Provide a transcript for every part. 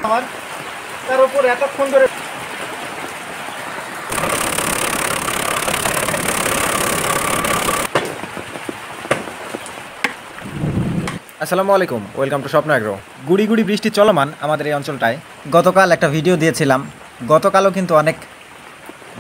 আমার তার উপর এতক্ষণ ধরে আসসালামু আলাইকুম, ওয়েলকাম টু স্বপ্ন এগ্রো। গুড়ি গুড়ি বৃষ্টি চলমান আমাদের এই অঞ্চলটায়। গতকাল একটা ভিডিও দিয়েছিলাম। গতকালও কিন্তু অনেক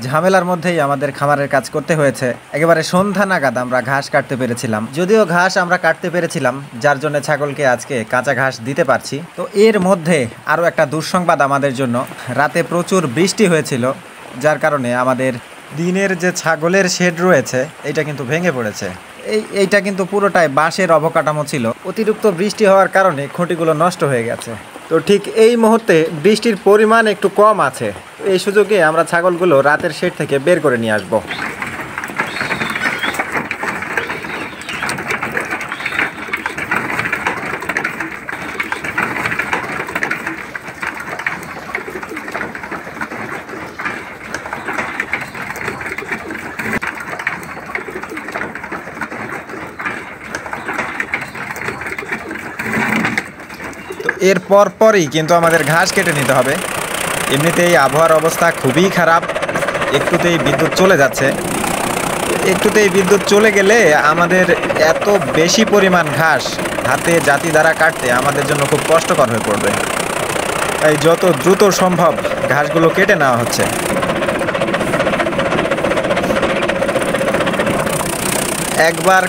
ঝামেলার মধ্যেই আমাদের খামারের কাজ করতে হয়েছে। একেবারে সন্ধ্যা নাগাদ আমরা ঘাস কাটতে পেরেছিলাম। যদিও ঘাস আমরা কাটতে পেরেছিলাম, যার জন্য ছাগলকে আজকে কাঁচা ঘাস দিতে পারছি। তো এর মধ্যে আরও একটা দুঃসংবাদ আমাদের জন্য। রাতে প্রচুর বৃষ্টি হয়েছিল, যার কারণে আমাদের দিনের যে ছাগলের শেড রয়েছে এটা কিন্তু ভেঙে পড়েছে। এইটা কিন্তু পুরোটাই বাঁশের অবকাঠামো ছিল। অতিরিক্ত বৃষ্টি হওয়ার কারণে খুঁটিগুলো নষ্ট হয়ে গেছে। তো ঠিক এই মুহূর্তে বৃষ্টির পরিমাণ একটু কম আছে। এই সুযোগে আমরা ছাগলগুলো রাতের শেড থেকে বের করে নিয়ে আসবো। এর পরই কিন্তু আমাদের ঘাস কেটে নিতে হবে। এমনিতেই আবহাওয়ার অবস্থা খুবই খারাপ। একটুতেই বিদ্যুৎ চলে যাচ্ছে। একটুতেই বিদ্যুৎ চলে গেলে আমাদের এত বেশি পরিমাণ ঘাস হাতে জাতি দ্বারা কাটতে আমাদের জন্য খুব কষ্টকর হয়ে পড়বে। তাই যত দ্রুত সম্ভব ঘাসগুলো কেটে নেওয়া হচ্ছে। একবার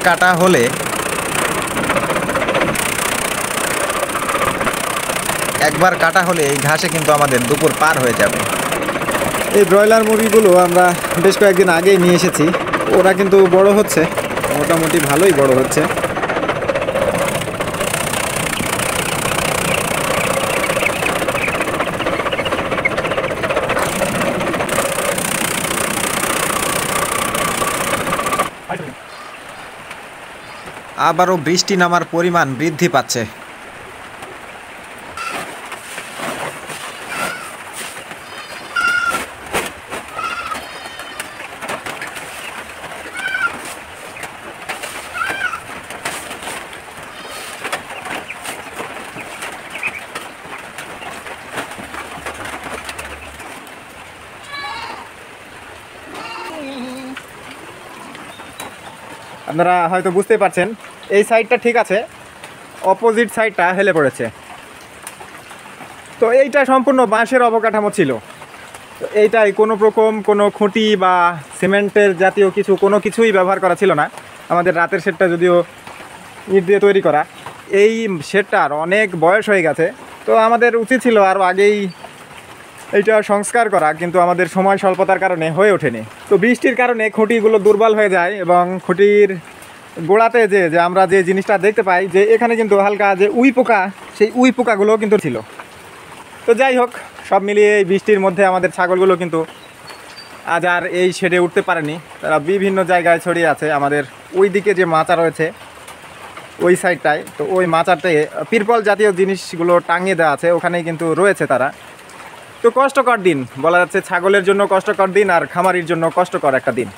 কাটা হলে এই ঘাসে কিন্তু আমাদের দুপুর পার হয়ে যাবে। এই ব্রয়লার মুরগিগুলো আমরা বেশ কয়েকদিন আগেই নিয়ে এসেছি। ওরা কিন্তু বড় হচ্ছে, মোটামুটি ভালোই বড় হচ্ছে। আবারও বৃষ্টি নামার পরিমাণ বৃদ্ধি পাচ্ছে। আপনারা হয়তো বুঝতেই পারছেন, এই সাইডটা ঠিক আছে, অপোজিট সাইডটা হেলে পড়েছে। তো এইটা সম্পূর্ণ বাঁশের অবকাঠামো ছিল। তো এইটাই কোনো খুঁটি বা সিমেন্টের জাতীয় কোনো কিছুই ব্যবহার করা ছিল না। আমাদের রাতের শেডটা যদিও ইট দিয়ে তৈরি করা, এই শেডটার অনেক বয়স হয়ে গেছে। তো আমাদের উচিত ছিল আরও আগেই এইটা সংস্কার করা, কিন্তু আমাদের সময় স্বল্পতার কারণে হয়ে ওঠেনি। তো বৃষ্টির কারণে খুঁটিগুলো দুর্বল হয়ে যায় এবং খুঁটির গোড়াতে যে আমরা যে জিনিসটা দেখতে পাই যে এখানে কিন্তু হালকা যে উই পোকা, সেই উই পোকাগুলো কিন্তু ছিল। তো যাই হোক, সব মিলিয়ে এই বৃষ্টির মধ্যে আমাদের ছাগলগুলো কিন্তু আজ আর এই শেডে উঠতে পারেনি। তারা বিভিন্ন জায়গায় ছড়িয়ে আছে। আমাদের ওই দিকে যে মাচা রয়েছে ওই সাইডটায়, তো ওই মাচাটায় তিরপল জাতীয় জিনিসগুলো টাঙিয়ে দেওয়া আছে, ওখানেই কিন্তু রয়েছে তারা। তো কষ্টকর দিন বলা যাচ্ছে, ছাগলের জন্য কষ্টকর দিন আর খামারির জন্য কষ্টকর একটা দিন।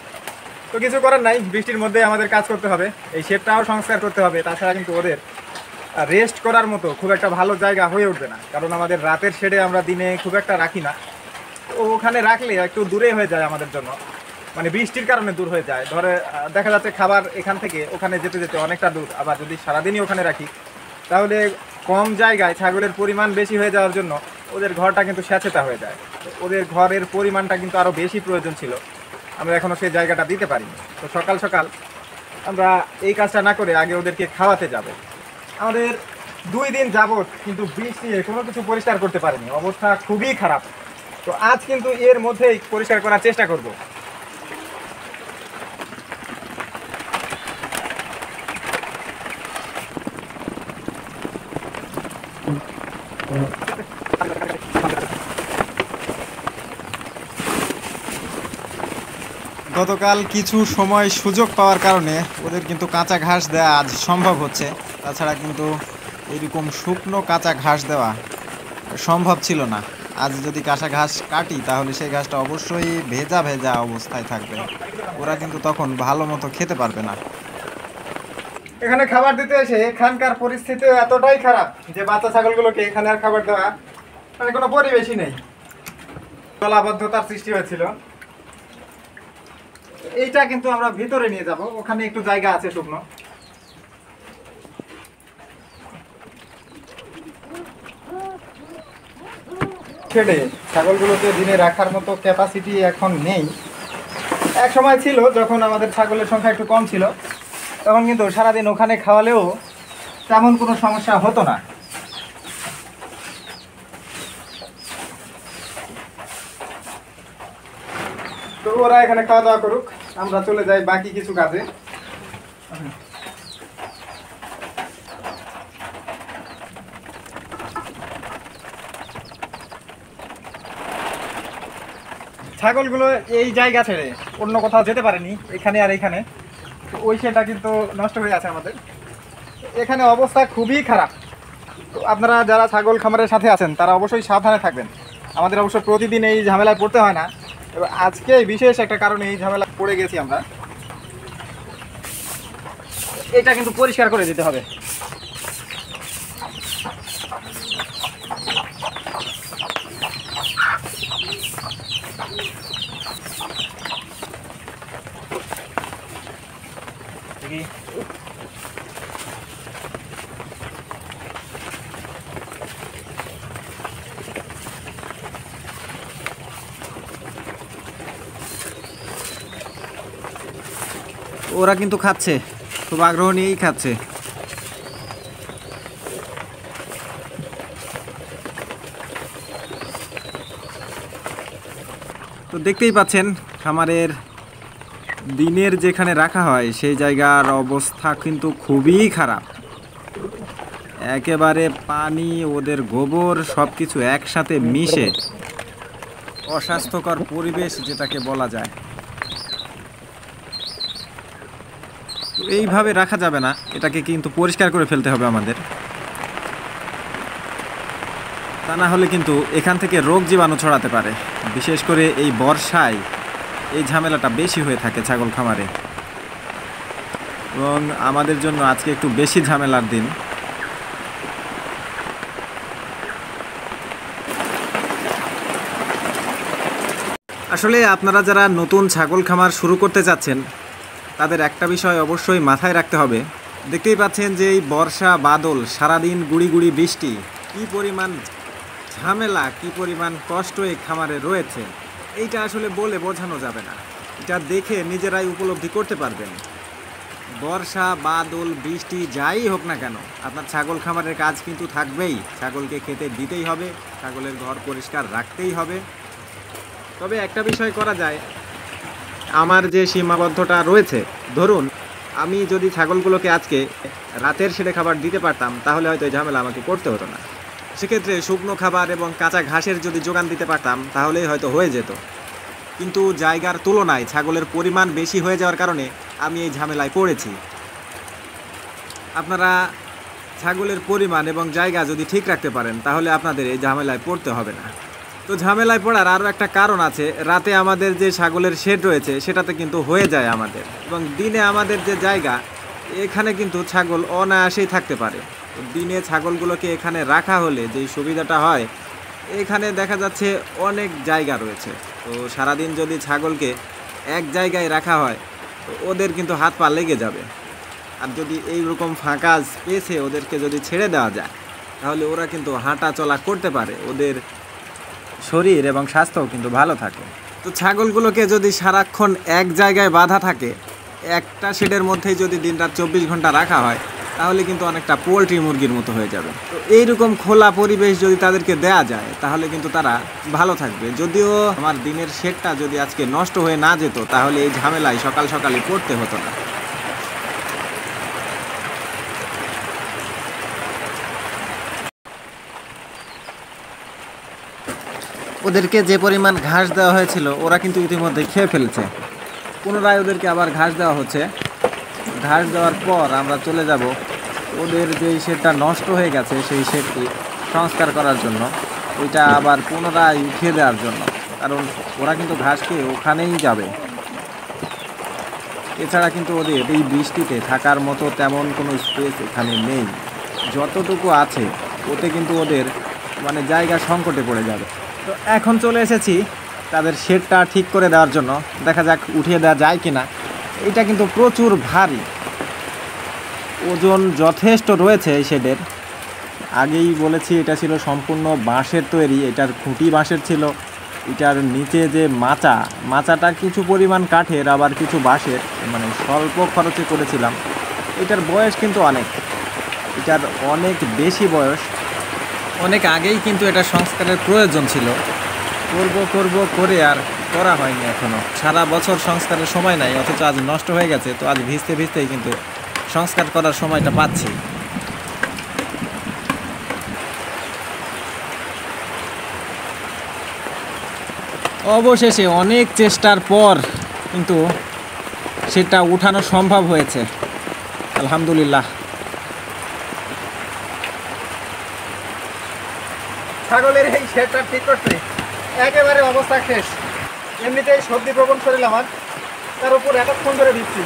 তো কিছু করার নাই, বৃষ্টির মধ্যে আমাদের কাজ করতে হবে, এই শেডটাও সংস্কার করতে হবে। তাছাড়া কিন্তু ওদের রেস্ট করার মতো খুব একটা ভালো জায়গা হয়ে উঠবে না, কারণ আমাদের রাতের শেডে আমরা দিনে খুব একটা রাখি না। তো ওখানে রাখলে একটু দূরে হয়ে যায় আমাদের জন্য, মানে বৃষ্টির কারণে দূর হয়ে যায়। ধরে দেখা যাচ্ছে খাবার এখান থেকে ওখানে যেতে যেতে অনেকটা দূর। আবার যদি সারাদিনই ওখানে রাখি তাহলে কম জায়গায় ছাগলের পরিমাণ বেশি হয়ে যাওয়ার জন্য ওদের ঘরটা কিন্তু স্যাঁচেতা হয়ে যায়। ওদের ঘরের পরিমাণটা কিন্তু আরও বেশি প্রয়োজন ছিল, আমরা এখনও সেই জায়গাটা দিতে পারিনি। তো সকাল সকাল আমরা এই কাজটা না করে আগে ওদেরকে খাওয়াতে যাব। আমাদের 2 দিন যাবত কিন্তু বৃষ্টি কোনো কিছু পরিষ্কার করতে পারিনি, অবস্থা খুবই খারাপ। তো আজ কিন্তু এর মধ্যেই পরিষ্কার করার চেষ্টা করব। গতকাল কিছু সময় সুযোগ পাওয়ার কারণে ওদের কিন্তু কাঁচা ঘাস দেওয়া আজ সম্ভব হচ্ছে। তাছাড়া কিন্তু এরকম শুকনো কাঁচা ঘাস দেওয়া সম্ভব ছিল না। আজ যদি কাঁচা ঘাস কাটি তাহলে সেই ঘাসটা অবশ্যই ভেজা ভেজা অবস্থায় থাকবে, ওরা কিন্তু তখন ভালো মতো খেতে পারবে না। এখানে খাবার দিতে এসে এখানকার পরিস্থিতি এতটাই খারাপ যে বাচ্চা ছাগলগুলোকে এখানে আর খাবার দেওয়া মানে কোনো পরিবেশই নেই, জলাবদ্ধতার সৃষ্টি হয়েছিল। এইটা কিন্তু আমরা ভিতরে নিয়ে যাব, ওখানে একটু জায়গা আছে শুকনো। ছেড়ে ছাগলগুলোকে দিনে রাখার মতো ক্যাপাসিটি এখন নেই। এক সময় ছিল যখন আমাদের ছাগলের সংখ্যা একটু কম ছিল, তখন কিন্তু সারাদিন ওখানে খাওয়ালেও তেমন কোনো সমস্যা হতো না। তো ওরা এখানে খাওয়া দাওয়া করুক, আমরা চলে যাই বাকি কিছু কাজে। ছাগলগুলো এই জায়গা ছেড়ে অন্য কোথাও যেতে পারেনি, এখানে আর এখানে। ওই সেটা কিন্তু নষ্ট হয়ে আছে আমাদের, এখানে অবস্থা খুবই খারাপ। তো আপনারা যারা ছাগল খামারের সাথে আছেন তারা অবশ্যই সাবধানে থাকবেন। আমাদের অবশ্য প্রতিদিন এই ঝামেলায় পড়তে হয় না, এবার আজকে বিশেষ একটা কারণে এই ঝামেলা পড়ে গেছি আমরা। এটা কিন্তু পরিষ্কার করে দিতে হবে। ওরা কিন্তু খাচ্ছে, খুব আগ্রহ নিয়েই খাচ্ছে। তো দেখতেই পাচ্ছেন খামারের দিনের যেখানে রাখা হয় সেই জায়গার অবস্থা কিন্তু খুবই খারাপ। একেবারে পানি, ওদের গোবর সব কিছু একসাথে মিশে অস্বাস্থ্যকর পরিবেশ যেটাকে বলা যায়। তো এইভাবে রাখা যাবে না, এটাকে কিন্তু পরিষ্কার করে ফেলতে হবে আমাদের। তা না হলে কিন্তু এখান থেকে রোগ জীবাণু ছড়াতে পারে। বিশেষ করে এই বর্ষায় এই ঝামেলাটা বেশি হয়ে থাকে ছাগল খামারে, এবং আমাদের জন্য আজকে একটু বেশি ঝামেলার দিন। আসলে আপনারা যারা নতুন ছাগল খামার শুরু করতে চাচ্ছেন তাদের একটা বিষয় অবশ্যই মাথায় রাখতে হবে। দেখতেই পাচ্ছেন যে এই বর্ষা বাদল, সারাদিন গুড়ি গুড়ি বৃষ্টি, কি পরিমাণ ঝামেলা, কি পরিমাণ কষ্ট এই খামারে রয়েছে, এইটা আসলে বলে বোঝানো যাবে না। এটা দেখে নিজেরাই উপলব্ধি করতে পারবেন। বর্ষা বাদল বৃষ্টি যাই হোক না কেন, আপনার ছাগল খামারের কাজ কিন্তু থাকবেই। ছাগলকে খেতে দিতেই হবে, ছাগলের ঘর পরিষ্কার রাখতেই হবে। তবে একটা বিষয় করা যায়, আমার যে সীমাবদ্ধতা রয়েছে, ধরুন আমি যদি ছাগলগুলোকে আজকে রাতের শেডে খাবার দিতে পারতাম তাহলে হয়তো এই ঝামেলা আমাকে করতে হতো না। সেক্ষেত্রে শুকনো খাবার এবং কাঁচা ঘাসের যদি যোগান দিতে পারতাম তাহলেই হয়তো হয়ে যেত। কিন্তু জায়গার তুলনায় ছাগলের পরিমাণ বেশি হয়ে যাওয়ার কারণে আমি এই ঝামেলায় পড়েছি। আপনারা ছাগলের পরিমাণ এবং জায়গা যদি ঠিক রাখতে পারেন তাহলে আপনাদের এই ঝামেলায় পড়তে হবে না। তো ঝামেলায় পড়ার আরও একটা কারণ আছে, রাতে আমাদের যে ছাগলের শেড রয়েছে সেটাতে কিন্তু হয়ে যায় আমাদের, এবং দিনে আমাদের যে জায়গা এখানে কিন্তু ছাগল অনায়াসেই থাকতে পারে। তো দিনে ছাগলগুলোকে এখানে রাখা হলে যেই সুবিধাটা হয়, এখানে দেখা যাচ্ছে অনেক জায়গা রয়েছে। তো সারাদিন যদি ছাগলকে এক জায়গায় রাখা হয় তো ওদের কিন্তু হাত পা লেগে যাবে। আর যদি এইরকম ফাঁকা স্পেসে ওদেরকে যদি ছেড়ে দেওয়া যায় তাহলে ওরা কিন্তু হাঁটা চলা করতে পারে, ওদের শরীর এবং স্বাস্থ্যও কিন্তু ভালো থাকে। তো ছাগলগুলোকে যদি সারাক্ষণ এক জায়গায় বাঁধা থাকে, একটা শেডের মধ্যেই যদি দিনরাত 24 ঘন্টা রাখা হয় তাহলে কিন্তু অনেকটা পোলট্রি মুরগির মতো হয়ে যাবে। তো এইরকম খোলা পরিবেশ যদি তাদেরকে দেয়া যায় তাহলে কিন্তু তারা ভালো থাকবে। যদিও আমার দিনের শেডটা যদি আজকে নষ্ট হয়ে না যেত তাহলে এই ঝামেলায় সকাল সকালই পড়তে হতো না। ওদেরকে যে পরিমাণ ঘাস দেওয়া হয়েছিল ওরা কিন্তু ইতিমধ্যে খেয়ে ফেলেছে। পুনরায় ওদেরকে আবার ঘাস দেওয়া হচ্ছে। ঘাস দেওয়ার পর আমরা চলে যাব ওদের যেই শেডটা নষ্ট হয়ে গেছে সেই শেডটি সংস্কার করার জন্য, ওইটা আবার পুনরায় উঠিয়ে দেওয়ার জন্য, কারণ ওরা কিন্তু ঘাস খেয়ে ওখানেই যাবে। এছাড়া কিন্তু ওদের এই বৃষ্টিতে থাকার মতো তেমন কোনো স্পেস এখানে নেই। যতটুকু আছে ওতে কিন্তু ওদের মানে জায়গা সংকটে পড়ে যাবে। তো এখন চলে এসেছি তাদের শেডটা ঠিক করে দেওয়ার জন্য, দেখা যাক উঠিয়ে দেওয়া যায় কি না। এটা কিন্তু প্রচুর ভারী, ওজন যথেষ্ট রয়েছে এই শেডের। আগেই বলেছি এটা ছিল সম্পূর্ণ বাঁশের তৈরি, এটার খুঁটি বাঁশের ছিল, এটার নিচে যে মাচাটা কিছু পরিমাণ কাঠের আবার কিছু বাঁশের, মানে স্বল্প খরচে করেছিলাম। এটার বয়স কিন্তু এটার অনেক বেশি বয়স, অনেক আগেই কিন্তু এটা সংস্কারের প্রয়োজন ছিল। করব করে আর করা হয়নি এখনও। সারা বছর সংস্কারের সময় নাই, অথচ আজ নষ্ট হয়ে গেছে। তো আজ ভিজতেই কিন্তু সংস্কার করার সময়টা পাচ্ছি। অবশেষে অনেক চেষ্টার পর কিন্তু সেটা উঠানো সম্ভব হয়েছে, আলহামদুলিল্লাহ। ছাগলের এই শেডটা ঠিক করতে একেবারে অবস্থা শেষ। এমনিতেই সর্দি প্রবণ শরীর আমার, তার উপর এতক্ষণ ধরে দিচ্ছি।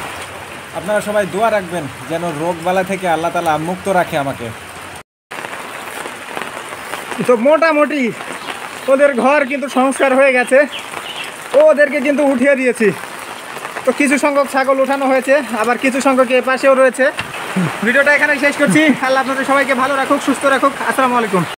আপনারা সবাই দোয়া রাখবেন যেন রোগবালা থেকে আল্লাহ তাআলা মুক্ত রাখে আমাকে। তো মোটামুটি ওদের ঘর কিন্তু সংস্কার হয়ে গেছে, ওদেরকে কিন্তু উঠিয়ে দিয়েছি। তো কিছু সংখ্যক ছাগল উঠানো হয়েছে, আবার কিছু সংখ্যক এ পাশেও রয়েছে। ভিডিওটা এখানে শেষ করছি। আল্লাহ আপনাদের সবাইকে ভালো রাখুক, সুস্থ রাখুক। আসসালামু আলাইকুম।